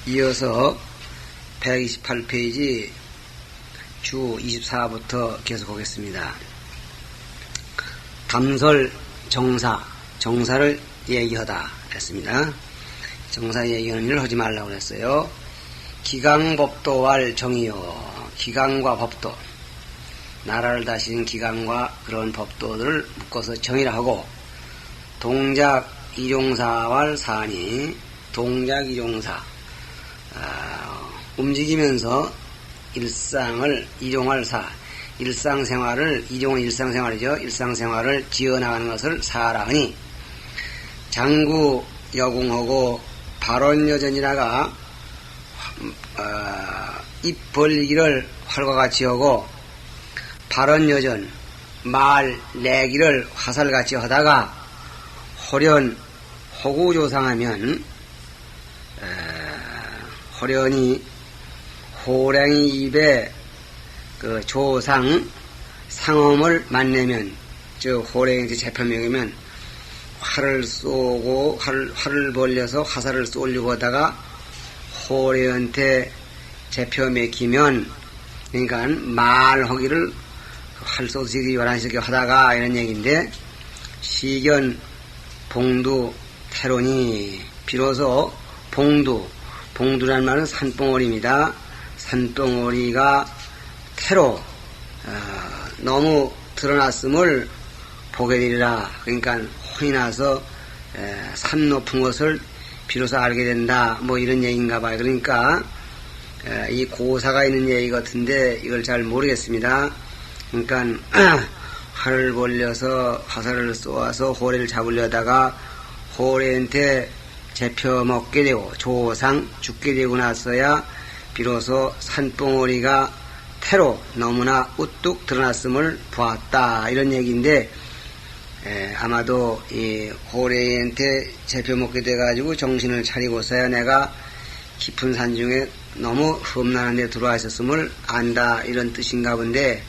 이어서 128페이지 주 24부터 계속하겠습니다. 담설 정사를 얘기하다 했습니다. 정사 얘기하는 일을 하지 말라고 그랬어요. 기강법도할 정의요. 기강과 법도, 나라를 다스리는 기강과 그런 법도들을 묶어서 정의를 하고, 동작 이종사왈 사니, 동작 이종사, 움직이면서 일상을 이종할 사, 일상생활을, 이종은 일상생활이죠. 일상생활을 지어나가는 것을 사라 하니, 장구 여궁하고 발언여전이라가 입 벌리기를 활과 같이 하고, 발언여전 말 내기를 화살같이 하다가 호련 호구조상하면 호련이 호랭이 입에 그 조상 상엄을 만내면, 저 호랭이 제편명이면 활을 쏘고 활을 벌려서 화살을 쏘려고 하다가 호래한테 제표 맥히면, 그러니까 말하기를 활 쏘시기 11시게 하다가 이런 얘기인데, 시견 봉두 태론이 비로소 봉두란 말은 산봉오리입니다. 산봉오리가 태로 너무 드러났음을 보게 되리라. 그러니까 혼이 나서 산 높은 것을 비로소 알게 된다. 뭐 이런 얘기인가 봐요. 그러니까 이 고사가 있는 얘기 같은데 이걸 잘 모르겠습니다. 그러니까 활을 벌려서 화살을 쏘아서 호래를 잡으려다가 호래한테 잡혀먹게 되고 조상 죽게 되고 나서야 비로소 산봉오리가 태로 너무나 우뚝 드러났음을 보았다. 이런 얘기인데, 아마도 이 호래한테 잡혀먹게 돼가지고 정신을 차리고서야 내가 깊은 산 중에 너무 험난한 데 들어와 있었음을 안다. 이런 뜻인가 본데,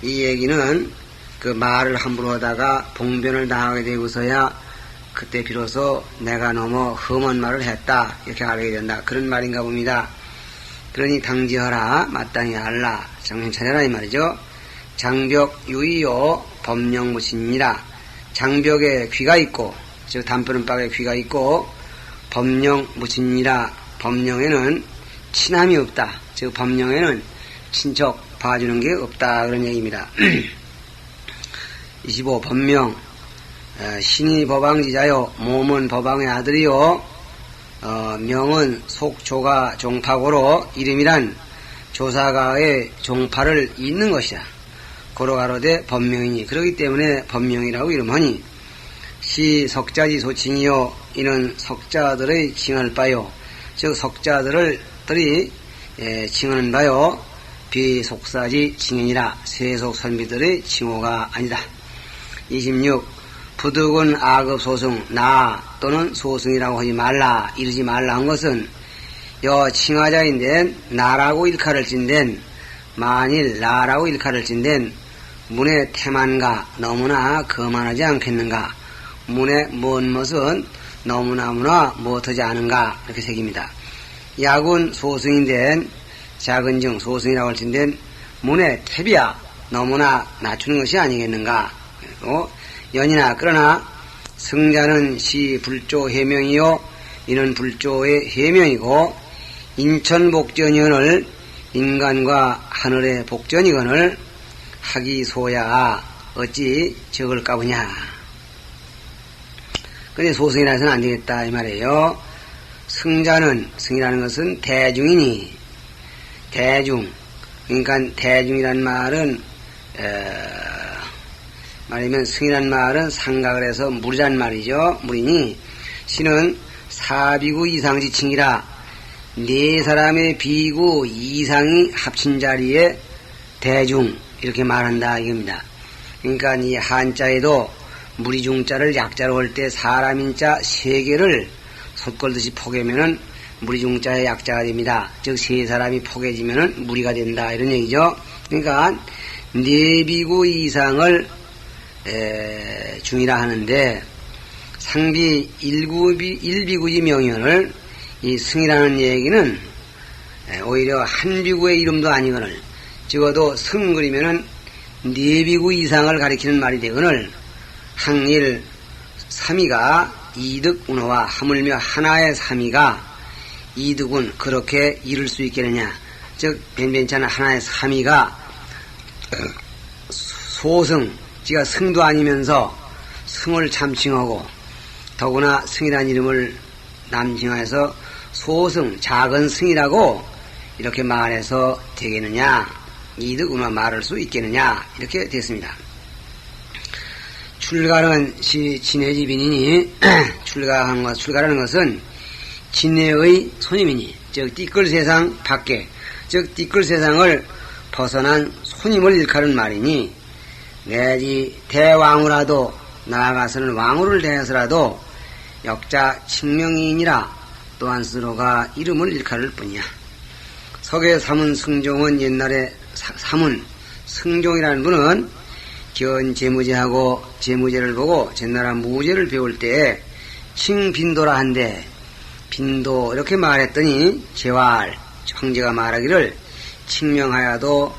이 얘기는 그 말을 함부로 하다가 봉변을 당하게 되고서야 그때 비로소 내가 너무 험한 말을 했다. 이렇게 알게 된다. 그런 말인가 봅니다. 그러니 당지하라. 마땅히 알라. 정신 차려라. 이 말이죠. 장벽 유의요 법령무신이라. 장벽에 귀가 있고, 즉 담벼른 박에 귀가 있고, 법령무신이라. 법령에는 친함이 없다. 즉 법령에는 친척 봐주는 게 없다. 그런 얘기입니다. 25. 법명. 신이 법왕지자요. 몸은 법왕의 아들이요. 명은 속조가 종파고로 이름이란 조사가의 종파를 잇는 것이야. 고로가로되 법명이니. 그렇기 때문에 법명이라고 이름하니, 시 석자지 소칭이요. 이는 석자들의 칭할 바요. 즉 석자들이 칭하는 바요. 비속사지 칭이니라. 세속 선비들의 칭호가 아니다. 26. 부득은 아급 소승, 나 또는 소승이라고 하지 말라, 이르지 말라 한 것은, 여 칭하자인데 나라고 일카를 찐댄, 만일 나라고 일카를 찐댄 문의 태만가 너무나 거만하지 않겠는가, 문의 먼 것은 너무나무나 못하지 않은가, 이렇게 새깁니다. 약은 소승인데 작은 정 소승이라고 할 찐댄 문의 태비야 너무나 낮추는 것이 아니겠는가. 그리고 연이나 그러나 승자는 시 불조 해명이요. 이는 불조의 해명이고, 인천 복전이거늘 인간과 하늘의 복전이거늘 하기 소야 어찌 적을까 보냐. 근데 소승이라 해서는 안 되겠다 이 말이에요. 승이라는 것은 대중이니, 대중, 그러니까 대중이란 말은 말이면 승이란 말은 상각을 해서 물이란 말이죠. 물이니, 시는 사비구 이상지칭이라. 네 사람의 비구 이상이 합친 자리에 대중 이렇게 말한다 이겁니다. 그러니까 이 한자에도 무리중자를 약자로 할 때 사람인자 세 개를 솥걸듯이 포개면은 무리중자의 약자가 됩니다. 즉 세 사람이 포개지면은 무리가 된다 이런 얘기죠. 그러니까 네 비구 이상을 중이라 하는데, 상비 일비구지 명연을 이 승이라는 얘기는 오히려 한 비구의 이름도 아니거늘 적어도 승 그리면은 네 비구 이상을 가리키는 말이 되거늘 항일 삼위가 이득 운호와 하물며 하나의 삼위가 이득은 그렇게 이룰 수 있겠느냐. 즉 변변찮은 하나의 삼위가 소승 지가 승도 아니면서 승을 참칭하고 더구나 승이라는 이름을 남칭해서 소승 작은 승이라고 이렇게 말해서 되겠느냐. 이득 운호와 말할 수 있겠느냐. 이렇게 됐습니다. 출가는 진해지빈이니 출가라는 것은 진해의 손님이니 즉 띠끌 세상 밖에 즉 띠끌 세상을 벗어난 손님을 일컫는 말이니 내지 대왕후라도 나아가서는 왕후를 대해서라도 역자 칭명이니라 또한 스스로가 이름을 일컬을 뿐이야. 석의 사문 승종은 옛날에 사문 승종이라는 분은 견 재무제하고 재무제를 보고 전나라 무제를 배울 때에 칭빈도라 한데 빈도 이렇게 말했더니 제왈 황제가 말하기를 칭명하여도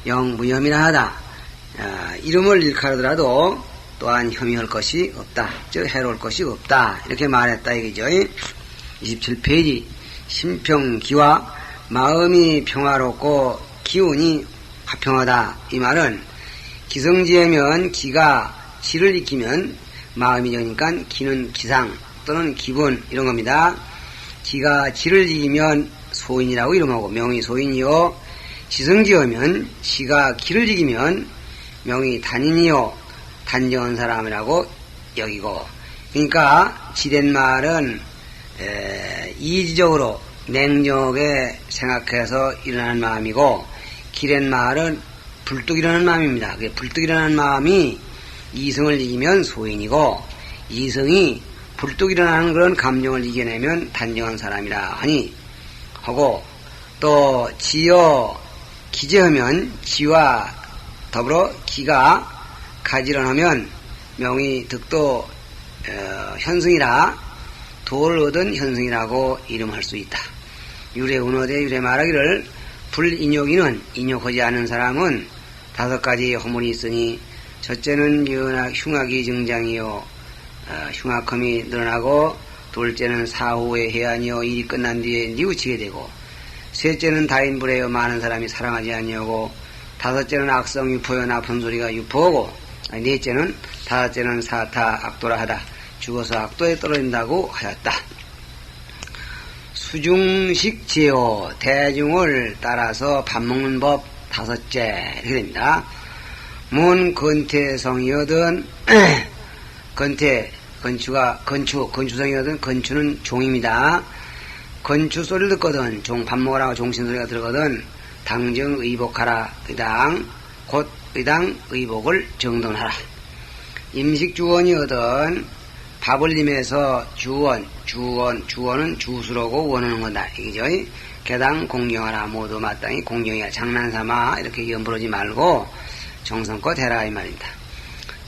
영 무혐이라 하다. 이름을 일컬더라도 또한 혐의할 것이 없다. 즉 해로울 것이 없다. 이렇게 말했다 이거죠. 27페이지 심평기와 마음이 평화롭고 기운이 화평하다. 이 말은 기성지에면 기가 지를 익히면 마음이 되니까 기는 기상 또는 기분 이런 겁니다. 기가 지를 이기면 소인이라고 이름하고 명이 소인이요. 지성지어면 지가 기를 이기면 명이 단인이요. 단정한 사람이라고 여기고 그러니까 지된 말은 이지적으로 냉정하게 생각해서 일어나는 마음이고 기된 말은 불뚝 일어나는 마음입니다. 불뚝 일어나는 마음이 이성을 이기면 소인이고 이성이 불뚝 일어나는 그런 감정을 이겨내면 단정한 사람이라 하니 하고 또 지어 기재하면 지와 더불어 기가 가지런하면 명이 득도 현승이라 도를 얻은 현승이라고 이름할 수 있다. 유래운어대 유래 말하기를 불인욕이는 인욕하지 않은 사람은 5가지 허물이 있으니 첫째는 흉악이 증장이요 흉악함이 늘어나고 둘째는 사후의 해안이요 일이 끝난 뒤에 뉘우치게 되고 셋째는 다인불에요 많은 사람이 사랑하지 아니하고 다섯째는 악성 유포요 나쁜 소리가 유포하고 넷째는 다섯째는 사타 악도라 하다. 죽어서 악도에 떨어진다고 하였다. 수중식 제호 대중을 따라서 밥 먹는 법 5째 이렇게 됩니다. 문 건태성이거든 건추성이거든 건추는 종입니다. 건추 소리를 듣거든 종 밥 먹으라고 종신 소리가 들거든 당정 의복하라 곧 의당 의복을 정돈하라. 임식주원이거든 밥을 임해서 주원은 주수로고 원하는 거다. 이거죠. 개당 공경하라. 모두 마땅히 공경이야. 장난삼아 이렇게 염불하지 말고 정성껏 해라 이 말입니다.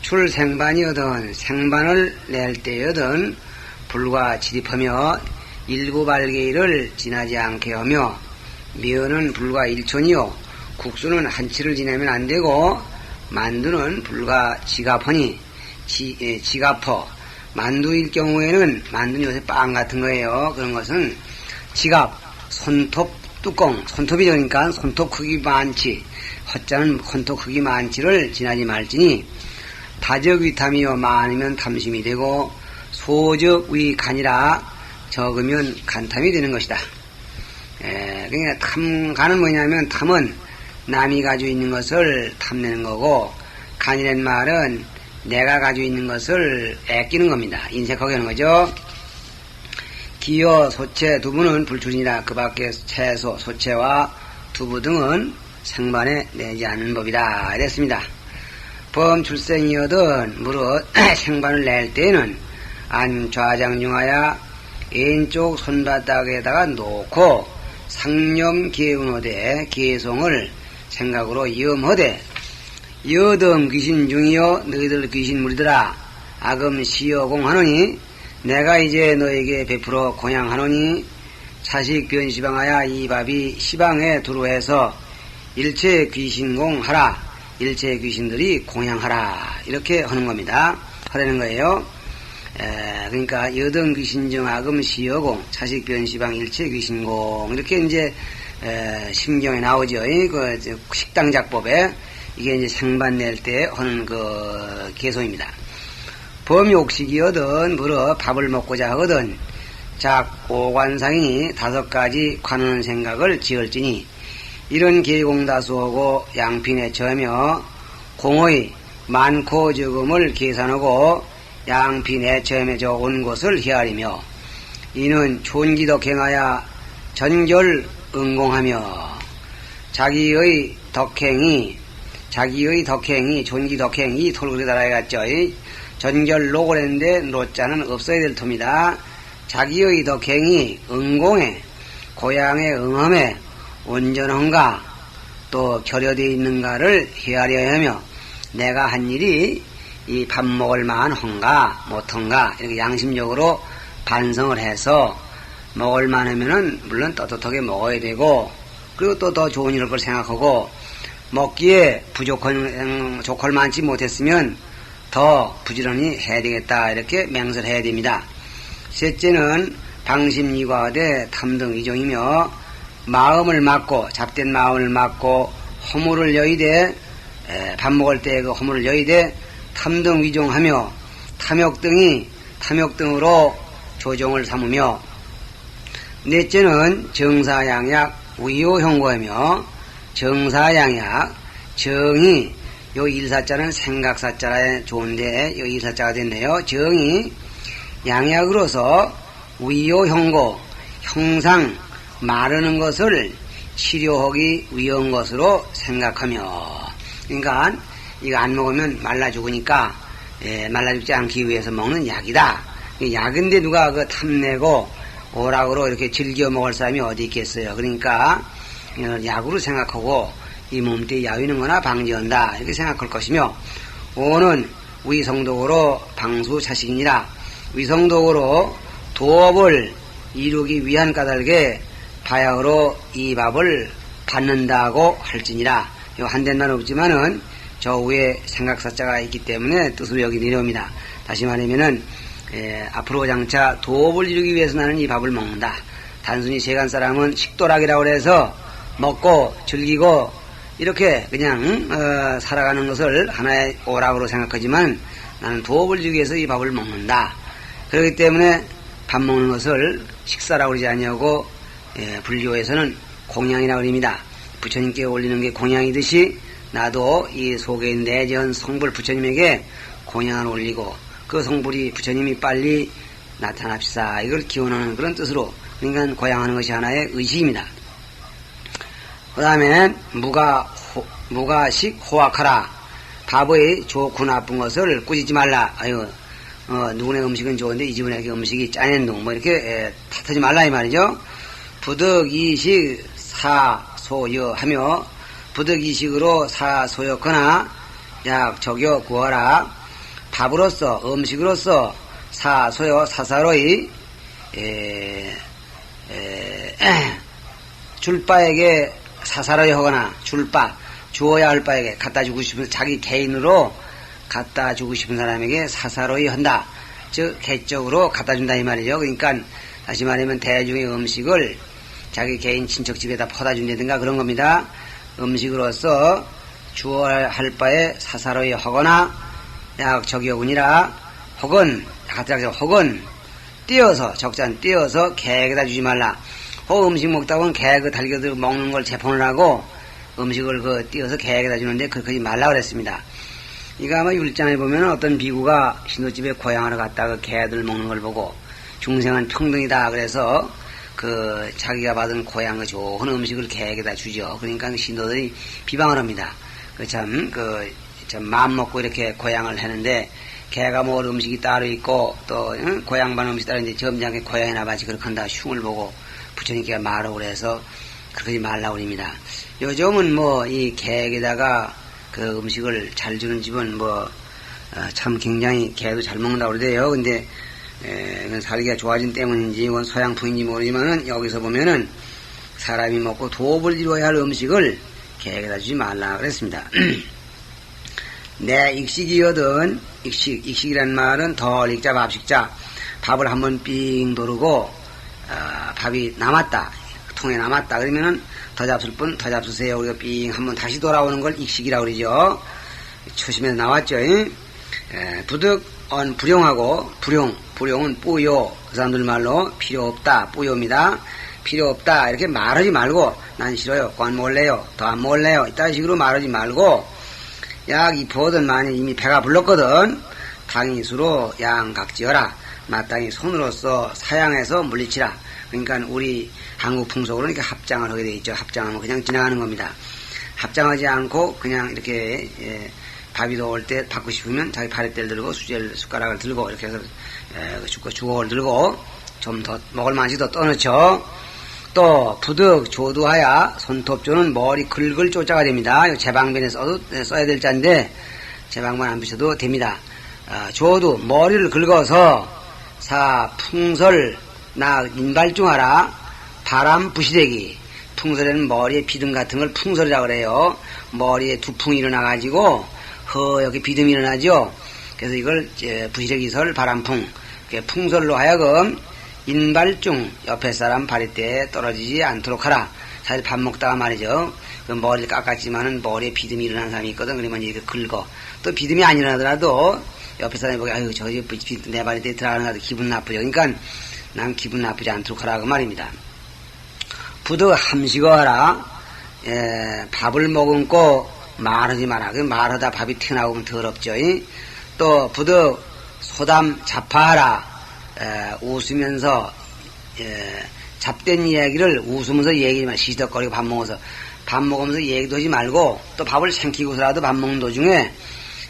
출생반이거든 생반을 낼 때여든 불과 지립하며 일구발개일을 지나지 않게 하며 미어는 불과 1촌이요 국수는 한치를 지나면 안 되고 만두는 불과 지갑하니 지갑허 만두일 경우에는 만두는 요새 빵 같은 거예요. 그런 것은 지갑 손톱 뚜껑 손톱이 되니까 손톱 크기 많지 헛자는 손톱 크기 많지를 지나지 말지니 다적 위탐이요 많으면 탐심이 되고 소적 위 간이라 적으면 간탐이 되는 것이다. 그러니까 간은 뭐냐면 탐은 남이 가지고 있는 것을 탐내는 거고 간이란 말은 내가 가지고 있는 것을 애끼는 겁니다. 인색하게 하는 거죠. 기여, 소체, 두부는 불출이니라 그 밖에 채소, 소체와 두부 등은 생반에 내지 않는 법이다. 이랬습니다. 범출생이어든 무릇 생반을 낼 때에는 안 좌장중하여 왼쪽 손바닥에다가 놓고 상념 개운호되 개송을 생각으로 염허되 여등 귀신 중이여 너희들 귀신 무리들아 아금 시여공 하노니 내가 이제 너에게 베풀어 공양하노니 자식 변시방하야 이 밥이 시방에 두루해서 일체 귀신공 하라. 일체 귀신들이 공양하라. 이렇게 하는 겁니다. 하라는 거예요. 그러니까 여든 귀신중 아금 시여공 자식 변시방 일체 귀신공 이렇게 이제 심경에 나오죠. 그 식당 작법에 이게 이제 생반 낼 때 하는 그 개소입니다. 범욕식이거든 물어 밥을 먹고자 하거든 작 오관상이 5가지 관하는 생각을 지을지니 이런 계공다수하고 양핀에 처하며 공의 많고 적음을 계산하고 양핀에 처음에 온 것을 헤아리며 이는 존기덕 행하여 전결 응공하며 자기의 덕행이 존기덕행이 돌그리 달아갔죠. 전결로 그랬는데 노자는 없어야 될 터입니다. 자기의 덕행이 응공에 고향의 응함에 온전한가 또 결여되어 있는가를 헤아려야 하며 내가 한 일이 이 밥 먹을 만한가 못한가 이렇게 양심적으로 반성을 해서 먹을 만하면은 물론 떳떳하게 먹어야 되고 그리고 또 더 좋은 일을 걸 생각하고 먹기에 족할 많지 못했으면 더 부지런히 해야 되겠다 이렇게 맹세를 해야 됩니다. 셋째는 방심이과대 탐등 이종이며 마음을 막고 잡된 마음을 막고 허물을 여의되 밥 먹을 때 그 허물을 여의되 탐등 위종하며 탐욕등으로 조종을 삼으며 넷째는 정사양약 위효형고하며 정사양약 정이 요 일사자는 생각사자에 좋은데 요 일사자가 됐네요. 정이 양약으로서 위효형고 형상 마르는 것을 치료하기 위한 것으로 생각하며 그러니까 이거 안 먹으면 말라 죽으니까 말라 죽지 않기 위해서 먹는 약이다. 약인데 누가 그 탐내고 오락으로 이렇게 즐겨 먹을 사람이 어디 있겠어요. 그러니까 약으로 생각하고 이 몸뚱이 야위는 거나 방지한다 이렇게 생각할 것이며 오는 위성독으로 방수 자식이니라. 위성독으로 도업을 이루기 위한 까닭에 바약으로 이 밥을 받는다고 할지니라. 요 한 대는 없지만은 저 위에 생각사자가 있기 때문에 뜻으로 여기 내려옵니다. 다시 말하면은 앞으로 장차 도업을 이루기 위해서 나는 이 밥을 먹는다. 단순히 세간 사람은 식도락이라고 해서 먹고 즐기고 이렇게 그냥 살아가는 것을 하나의 오락으로 생각하지만 나는 도업을 이루기 위해서 이 밥을 먹는다. 그렇기 때문에 밥 먹는 것을 식사라고 그러지 아니하고 불교에서는 공양이라고 합니다. 부처님께 올리는 게 공양이듯이 나도 이 속에 내전 성불 부처님에게 공양을 올리고 그 성불이 부처님이 빨리 나타납시다. 이걸 기원하는 그런 뜻으로 그러니까 고양하는 것이 하나의 의식입니다. 그 다음에 무가식 호악하라. 밥의 좋고 나쁜 것을 꾸짖지 말라. 아유 누구네 음식은 좋은데 이 집은에 음식이 짜낸 둥 뭐 이렇게 탓하지 말라 이 말이죠. 부득이식 사소여하며 부득이식으로 사소여거나 약 적여 구하라. 밥으로서 음식으로서 사소여 사사로이 줄 바에게 사사로이 하거나 주어야 할 바에게 갖다 주고 싶은 자기 개인으로 갖다 주고 싶은 사람에게 사사로이 한다. 즉 개적으로 갖다 준다 이 말이죠. 그러니까 다시 말하면 대중의 음식을 자기 개인 친척 집에다 퍼다 준다든가 그런 겁니다. 음식으로서 주어야 할 바에 사사로이 하거나 약 적여군이라 혹은 띄어서 적자는 띄어서 개에다 주지 말라. 음식 먹다 보면 개그 달겨들 먹는 걸 재폰을 하고 음식을 띄어서 개에다 주는데 그렇게 말라 그랬습니다. 이거 아마 율장에 보면 어떤 비구가 신도집에 고향하러 갔다가 개들 먹는 걸 보고 중생은 평등이다 그래서 자기가 받은 고향의 좋은 음식을 개에다 주죠. 그러니까 신도들이 비방을 합니다. 참 마음 먹고 이렇게 고향을 하는데 개가 먹을 음식이 따로 있고 또 고향 반 음식이 따로 있는데 점잖게 고향이나 마치 그렇게 한다 흉을 보고 부처님께 말하고 그래서 그러지 말라고 합니다. 요즘은 이 개에다가 그 음식을 잘 주는 집은 참 굉장히 개도 잘 먹는다고 그러대요. 근데 살기가 좋아진 때문인지 이건 서양풍인지 모르지만은 여기서 보면은 사람이 먹고 도업을 이루어야 할 음식을 개에다 주지 말라 그랬습니다. 내 익식이거든. 익식이란 말은 덜 익자 밥식자. 밥을 한번 삥 도르고 밥이 남았다. 통에 남았다. 그러면은 더 잡술 분 더 잡수세요. 우리가 삥 한번 다시 돌아오는 걸 익식이라고 그러죠. 초심에서 나왔죠. 불용하고 불용은 뿌요. 그 사람들 말로 필요 없다. 뿌요입니다. 필요 없다. 이렇게 말하지 말고 난 싫어요. 그거 안 먹을래요. 더 안 먹을래요. 이딴 식으로 말하지 말고 약 이포든 만약 이미 배가 불렀거든. 당이수로 양각지어라. 마땅히 손으로서 사양해서 물리치라. 그러니까 우리 한국 풍속으로는 이렇게 합장을 하게 돼 있죠. 합장하면 그냥 지나가는 겁니다. 합장하지 않고 그냥 이렇게 밥이 더울 때 받고 싶으면 자기 파랫대를 들고 숟가락을 들고 이렇게 해서 주걱을 들고 좀 더 먹을 만치 더 떠넣죠. 또 부득 조두하야 손톱조는 머리 긁을 조자가 됩니다. 제방변에 써야 될 자인데 제방만 안 비춰도 됩니다. 조두 머리를 긁어서 풍설 나 인발중하라 바람 부시대기. 풍설에는 머리에 비듬 같은 걸 풍설이라고 그래요. 머리에 두풍이 일어나가지고 허옇게 비듬이 일어나죠. 그래서 이걸 부시대기설 바람풍. 풍설로 하여금 인발중 옆에 사람 바리대에 떨어지지 않도록 하라. 사실 밥 먹다가 말이죠. 그 머리를 깎았지만은 머리에 비듬이 일어난 사람이 있거든. 그러면 이렇게 긁어. 또 비듬이 안 일어나더라도 옆에 사람이 보기 아유 저 내 바리대에 들어가는 것도 기분 나쁘죠. 그러니까 난 기분 나쁘지 않도록 하라 그 말입니다. 부득 함식어하라. 밥을 머금고 말하지 마라. 말하다 밥이 튀어나오면 더럽죠. 또 부득 소담 자파하라. 웃으면서 잡된 이야기를 웃으면서 얘기하지 마. 시덕거리고 밥 먹으면서 얘기도 하지 말고 또 밥을 생기고서라도 밥 먹는 도중에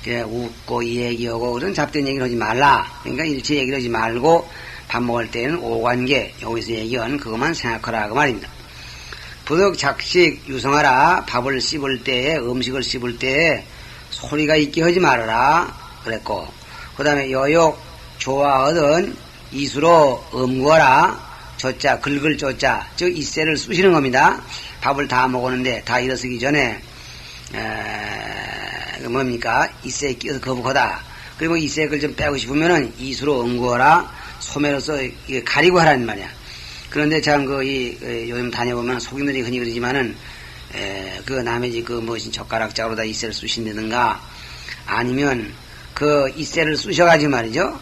웃고 얘기하고 그런 잡된 얘기를 하지 말라. 그러니까 일체 얘기를 하지 말고 밥 먹을 때는 오관계 여기서 얘기한 그것만 생각하라 그 말입니다. 부득 작식 유성하라. 밥을 씹을 때에 음식을 씹을 때에 소리가 있게 하지 말아라 그랬고 그 다음에 여욕 좋아하던 이수로 음구하라. 조자 긁을 조자 즉 이세를 쑤시는 겁니다. 밥을 다 먹었는데 다 일어서기 전에 뭡니까 이세에 끼어서 거북하다. 그리고 이세를 좀 빼고 싶으면은 이수로 음구하라. 소매로서 가리고 하라는 말이야. 그런데 참 요즘 다녀보면 속인들이 흔히 그러지만은 그 남의 집 무슨 젓가락짝으로 다 이세를 쑤신다든가 아니면 그 이세를 쑤셔가지고 말이죠.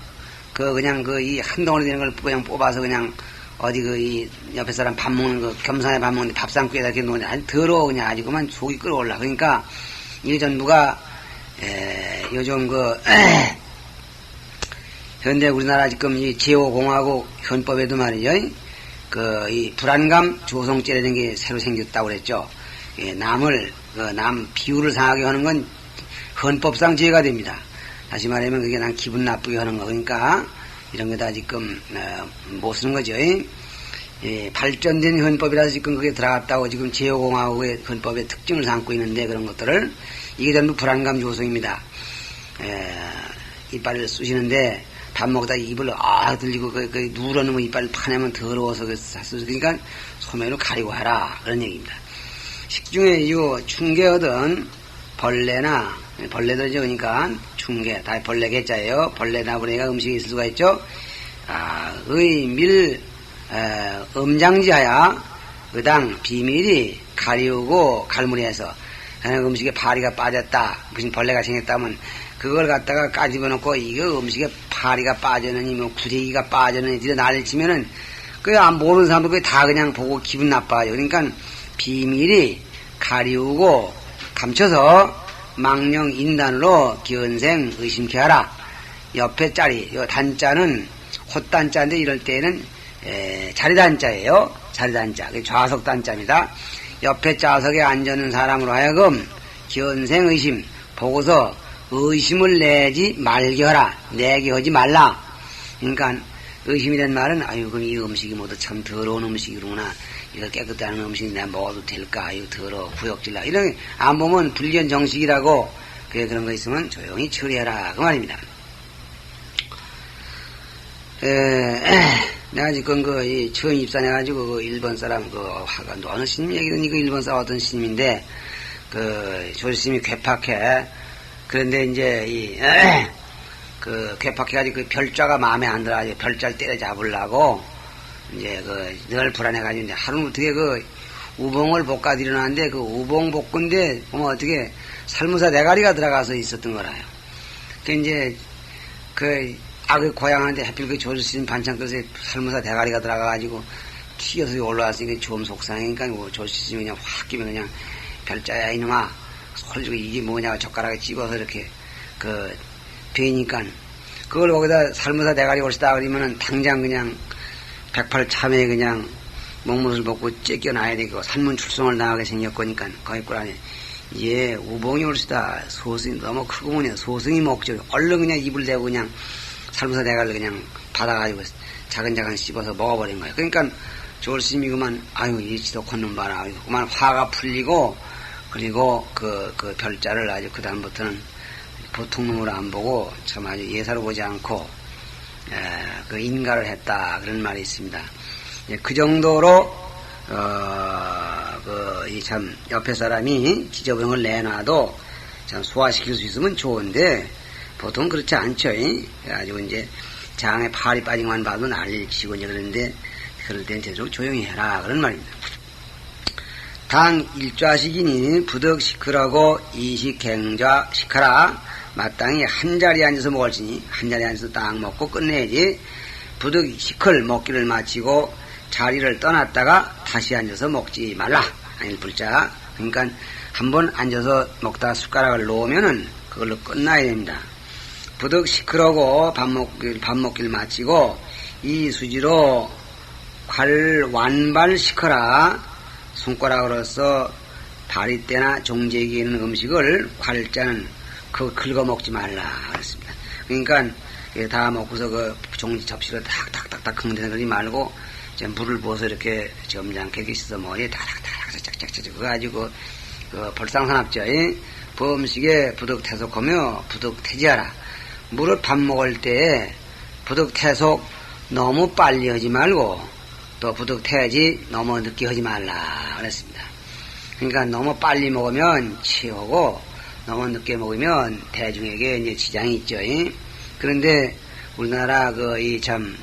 그냥 이 한 덩어리 되는 걸 그냥 뽑아서 그냥 어디 이 옆에 사람 밥 먹는 거 겸상에 밥 먹는데 밥상구에다 이렇게 놓는데 아주 더러워 그냥 아주 그만 속이 끓어올라. 그러니까 이 전부가 요즘 현대 우리나라 지금 이 제5공화국 헌법에도 말이죠. 이 불안감 조성죄라는 게 새로 생겼다고 그랬죠. 남 비유를 상하게 하는 건 헌법상 죄가 됩니다. 다시 말하면 그게 난 기분 나쁘게 하는 거. 그러니까 이런 거 다 지금 못 쓰는 거죠. 발전된 헌법이라서 지금 그게 들어갔다고 지금 제5공화국의 헌법의 특징을 삼고 있는데 그런 것들을 이게 전부 불안감 조성입니다. 이빨을 쑤시는데 밥 먹다 입을 들리고 누러놓으면 이빨을 파내면 더러워서 그러니까 소매로 가리고 하라 그런 얘기입니다. 식중에 충계하던 벌레들이죠. 그러니까 충계 다 벌레 개자예요. 벌레나 보니까 음식이 있을 수가 있죠. 음장지하야 의당 비밀이 가리우고 갈무리해서 음식에 파리가 빠졌다 무슨 벌레가 생겼다면 그걸 갖다가 까집어 놓고 이거 음식에 파리가 빠졌느니 구데기가 빠졌느니 이래 난리 치면은 안 모르는 사람들 다 그냥 보고 기분 나빠요. 그러니까 비밀이 가리우고 감춰서 망령 인단으로 기은생 의심케 하라. 옆에 자리 요 단자는 헛단자인데 이럴 때는 자리단자예요. 자리단자 좌석 단자입니다. 옆에 좌석에 앉는 사람으로 하여금 기은생 의심 보고서 의심을 내지 말게 하라. 내게 하지 말라. 그러니까 의심이란 말은 그럼 이 음식이 모두 참 더러운 음식이구나. 이거 깨끗이 하는 음식 내가 먹어도 될까? 이거 더러워 구역질나. 이런 안 보면 불견 정식이라고 그래 그런 거 있으면 조용히 처리해라 그 말입니다. 내가 지금 처음 입산해가지고 그 일본 사람 화가 어느 스님 얘기든 이거 일본 사람 어떤 스님인데 조스님이 괴팍해. 그런데 이제 괴팍해가지고 그 별자가 마음에 안 들어가지고 별자를 때려잡으려고 이제 늘 불안해가지고 이제 하루는 어떻게 우봉을 볶아 들여놨는데 그 우봉 볶은데 보면 어떻게 살무사 대가리가 들어가서 있었던 거라요. 그 이제 악의 고향한테 하필 그 조스님 반찬그릇에 살무사 대가리가 들어가가지고 튀겨서 올라왔으니까 좀 속상하니까 조스님이 그냥 확 끼면 그냥 별자야 이놈아 솔직히 이게 뭐냐고 젓가락에 집어서 이렇게 베니까 그걸 거기다 살무사 대가리 올시다 그러면은 당장 그냥 108참에 그냥 먹물을 먹고 째껴놔야 되고 산문 출성을 당하게 생겼거니까 거기 꿀안에 예 우봉이 올시다 소승이 너무 크구먼요 소승이 먹죠 얼른 그냥 입을 대고 그냥 살무사 대가리를 그냥 받아가지고 자근자근 씹어서 먹어버린 거예요. 그러니까 조스님이 그만 아유 이 지도 걷는 봐라 그만 화가 풀리고 그리고 그 별자를 아주 그 다음부터는 보통 놈으로 안 보고 참 아주 예사로 보지 않고 인가를 했다 그런 말이 있습니다. 그 정도로 참 옆에 사람이 지저분한 걸 내놔도 참 소화시킬 수 있으면 좋은데 보통 그렇지 않죠. 그래가지고 이제 장에 팔이 빠진 것만 봐도 난리를 치고 이제 그러는데 그럴 땐 되도록 조용히 해라 그런 말입니다. 당 일좌식이니 부득 시크라고 이식갱좌 시카라 마땅히 한 자리에 앉아서 먹을지니 한 자리에 앉아서 딱 먹고 끝내야지 부득 시클 먹기를 마치고 자리를 떠났다가 다시 앉아서 먹지 말라. 아닐 불자. 그러니까 한번 앉아서 먹다가 숟가락을 놓으면은 그걸로 끝나야 됩니다. 부득 시크라고 밥 먹기를 마치고 이 수지로 완발 시커라 손가락으로서 바리떼나 종제기에 있는 음식을 괄자는 긁어 먹지 말라 그랬습니다. 그러니까 다 먹고서 종지 접시로 탁탁탁탁 긁는 그러지 말고 물을 부어서 이렇게 점잖게 이렇게 씻어 먹어야 다닥다닥 짝짝짝 그거 가지고 벌상산합죠. 범식에 부득 태속하며 부득 태지하라. 물을 밥 먹을 때 부득 태속 너무 빨리 하지 말고 또 부득 태지 너무 늦게 하지 말라 그랬습니다. 그러니까 너무 빨리 먹으면 취하고 너무 늦게 먹으면 대중에게 이제 지장이 있죠. 그런데 우리나라 참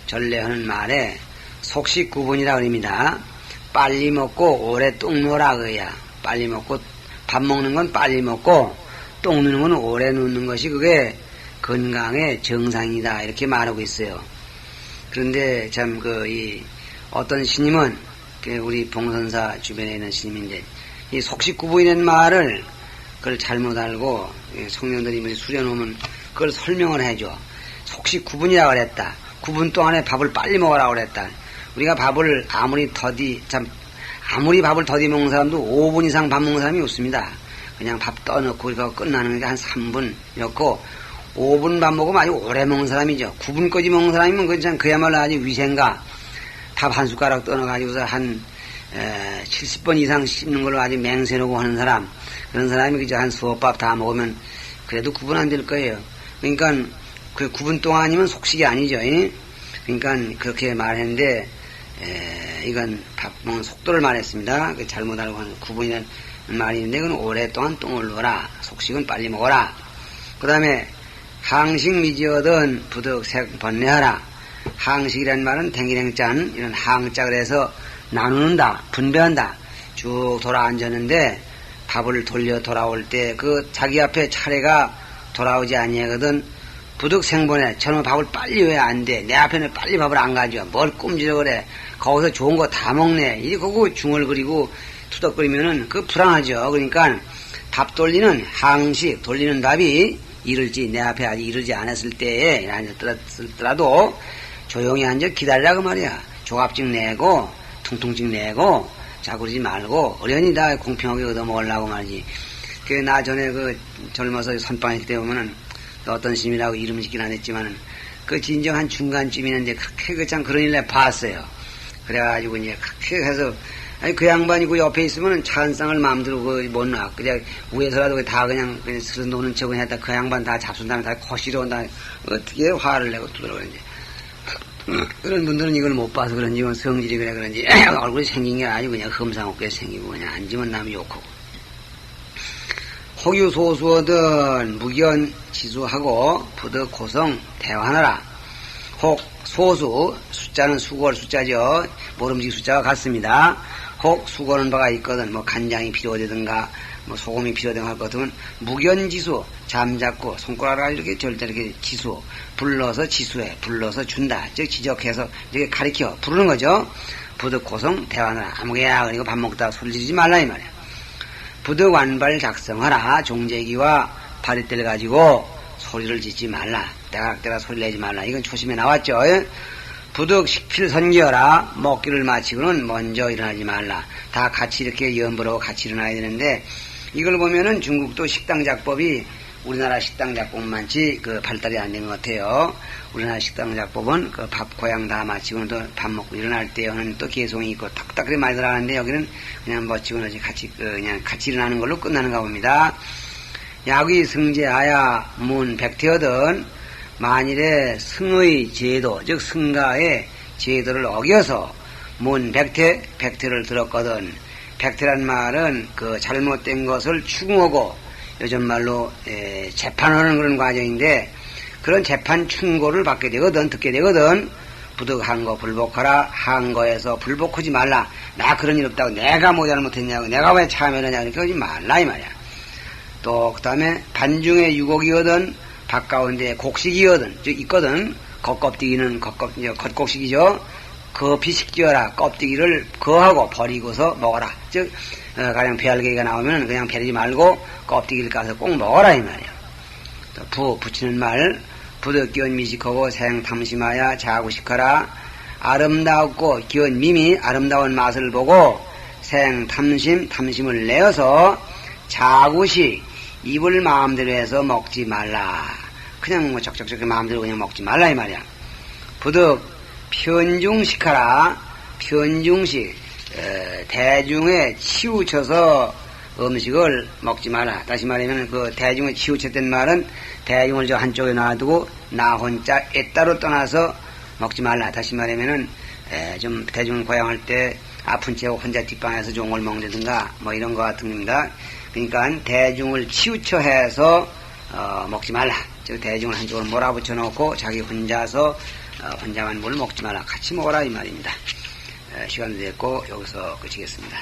전례하는 말에 속식구분이라 그럽니다. 빨리 먹고 오래 똥 놓으라 그야. 빨리 먹고 밥 먹는 건 빨리 먹고 똥 누는 건 오래 누는 것이 그게 건강의 정상이다 이렇게 말하고 있어요. 그런데 참 어떤 스님은 우리 봉선사 주변에 있는 스님인데 이 속식구분이라는 말을 그걸 잘못 알고 청년들이 수련하면 그걸 설명을 해줘. 속식구분이라고 그랬다. 9분 동안에 밥을 빨리 먹으라고 그랬다. 우리가 밥을 아무리 밥을 더디 먹는 사람도 5분 이상 밥 먹는 사람이 없습니다. 그냥 밥 떠넣고 이거 끝나는 게 한 3분이었고 5분 밥 먹으면 아주 오래 먹는 사람이죠. 9분까지 먹는 사람이면 그야말로 아주 위생가 밥 한 숟가락 떠넣어가지고서 한 70번 이상 씹는 걸로 아주 맹세놓고 하는 사람 그런 사람이 그저 한 수업밥 다 먹으면 그래도 9분 안 될 거예요. 그러니까 그 9분 동안이면 속식이 아니죠. 그러니까 그렇게 말했는데 이건 밥 먹는 속도를 말했습니다. 잘못 알고 하는 9분이라는 말이 있는데 그건 오랫동안 똥을 넣어라. 속식은 빨리 먹어라. 그 다음에 항식 미지어든 부득색 번뇌하라. 항식이라는 말은 댕기랭짠 이런 항자 그래서 나누는다 분배한다. 쭉 돌아 앉았는데 밥을 돌려 돌아올 때 자기 앞에 차례가 돌아오지 아니하거든 부득생번에 저놈 밥을 빨리 왜 안 돼? 내 앞에는 빨리 밥을 안 가져. 뭘 꼼지러 그래. 거기서 좋은 거 다 먹네. 이제 그거 중얼거리고 투덕거리면은 불안하죠. 그러니까 밥 돌리는 항식 돌리는 답이 이를지 내 앞에 아직 이르지 않았을 때에 앉았더라도 조용히 앉아 기다리라고 말이야. 조갑증 내고 통통증 내고 자꾸 그러지 말고 어련히 다 공평하게 얻어먹으려고 말이지. 나 전에 젊어서 선방에 그때 보면은 어떤 스님이라고 이름 짓긴 안 했지만은 진정한 중간쯤이는데 그렇게 그런 일에 봤어요. 그래가지고 이제 그렇게 해서 아니, 그 양반이 그 옆에 있으면 차 한 쌍을 마음대로 못 놔. 그냥 위에서라도 다 그냥 스르 노는 척은 했다. 그 양반 다 잡순 다음에 다 거시러 온다. 어떻게 화를 내고 두드러그런지. 그런 분들은 이걸 못 봐서 그런지, 성질이 그런지, 얼굴이 생긴 게 아니고 그냥 흠상없게 생기고 그냥 앉으면 남이 욕하고. 혹유소수어든 무견 지수하고 부득 고성 대화하라. 혹 소수, 숫자는 수고할 숫자죠. 모름지기 숫자와 같습니다. 혹 수고하는 바가 있거든, 뭐 간장이 필요하다든가, 뭐 소금이 필요하다든가 할 것 같으면 무견지수, 잠잡고 손가락을 이렇게 절대 이렇게 지수, 불러서 지수해, 불러서 준다. 즉 지적해서 이렇게 가리켜 부르는 거죠. 부득 고성 대화하라. 아무개야, 그리고 밥 먹다가 소리 지르지 말라 이 말이야. 부득 완발 작성하라. 종제기와 바리떼를 가지고 소리를 짓지 말라. 때가락때가 소리 내지 말라. 이건 초심에 나왔죠. 부득 식필 선기하라. 먹기를 마치고는 먼저 일어나지 말라. 다 같이 이렇게 연보라고 같이 일어나야 되는데, 이걸 보면은 중국도 식당작법이 우리나라 식당작법만치 발달이 안 된 것 같아요. 우리나라 식당작법은 밥 고양 다 마치고는 또 밥 먹고 일어날 때는 또 개송이 있고 탁탁 그래 많이 들어가는데, 여기는 그냥 멋지고는 같이 그냥 같이 일어나는 걸로 끝나는가 봅니다. 야귀 승제하야 문 백태여든, 만일에 승의 제도, 즉 승가의 제도를 어겨서 문 백태를 들었거든. 백태란 말은 그 잘못된 것을 추궁하고, 요즘 말로 재판하는 그런 과정인데, 그런 재판 충고를 받게 되거든, 듣게 되거든. 부득 한거 불복하라. 한거에서 불복하지 말라. 나 그런 일 없다고, 내가 뭐 잘못했냐고, 내가 왜 참여하냐고, 이렇게 하지 말라 이 말이야. 또 그 다음에 반중에 유곡이거든, 바가운데 곡식이거든, 즉 있거든. 겉껍데기는 겉곡식이죠. 비식지어라. 껍데기를 거하고 버리고서 먹어라. 즉 가령 배알개가 나오면 그냥 베리지 말고 껍데기를 까서 꼭 먹어라 이 말이야. 또 붙이는 말, 부득 기원 미식하고 생 탐심하야 자구식하라. 아름다웠고 기원 미미, 아름다운 맛을 보고 생 탐심을 내어서 자구식, 입을 마음대로 해서 먹지 말라. 그냥 뭐 적적적 마음대로 그냥 먹지 말라 이 말이야. 부득 편중식하라. 편중식, 대중에 치우쳐서 음식을 먹지 마라. 다시 말하면 대중에 치우쳤던 말은 대중을 저 한쪽에 놔두고 나 혼자 애따로 떠나서 먹지 말라. 다시 말하면은 좀 대중을 고양할 때 아픈 채 혼자 뒷방에서 종을 먹는다든가 뭐 이런 거 같은 겁니다. 그러니까 대중을 치우쳐해서 먹지 말라. 즉 대중을 한쪽으로 몰아붙여 놓고 자기 혼자서 혼자만 뭘 먹지 말라. 같이 먹어라 이 말입니다. 시간도 됐고 여기서 끝이겠습니다.